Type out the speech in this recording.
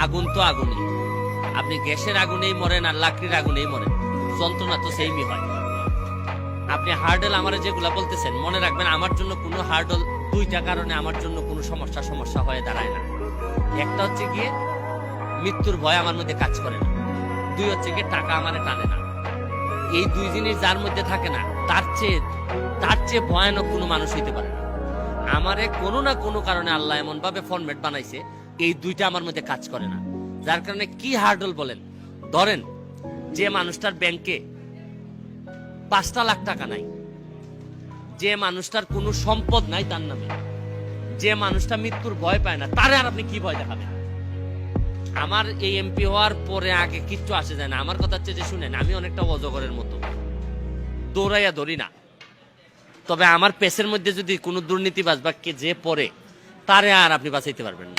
আগুন তো আগুনই, আপনি গ্যাসের আগুনেই মরেন আর লাকড়ির আগুনেই মরেন, যন্ত্রণা তো সেইমই হয়। আপনি হার্ডল আমার যেগুলা বলতেছেন, মনে রাখবেন আমার জন্য কোনো হার্ডল দুইটা কারণে আমার জন্য কোনো সমস্যা হয়ে দাঁড়ায় না। একটা হচ্ছে গিয়ে মৃত্যুর ভয় আমার মধ্যে কাজ করে না, দুই হচ্ছে গিয়ে টাকা আমারে টানে না। এই দুই জিনিস যার মধ্যে থাকে না, তার চেয়ে ভয়ানক কোনো মানুষ হইতে পারে না। আমারে কোনো না কোনো কারণে আল্লাহ এমন ভাবে ফরম্যাট বানাইছে, এই দুইটা আমার মধ্যে কাজ করে না। যার কারণে কি হার্ডল বলেন, ধরেন যে মানুষটার ব্যাংকে 5টা লাখ টাকা নাই, যে মানুষটার কোনো সম্পদ নাই তার নামে, যে মানুষটা মৃত্যুর ভয় পায় না, তারে আর আপনি কি ভয় দেখাবেন? আমার এই এমপি হওয়ার পরে আগে কিচ্ছু আসে যায় না। আমার কথা হচ্ছে যে শুনেন, আমি অনেকটা অজগরের মতো, দৌড়াইয়া ধরি না। তবে আমার পেছের মধ্যে যদি কোনো দুর্নীতিবাজ বা কে যে পড়ে, তারে আর আপনি বাঁচাইতে পারবেন না।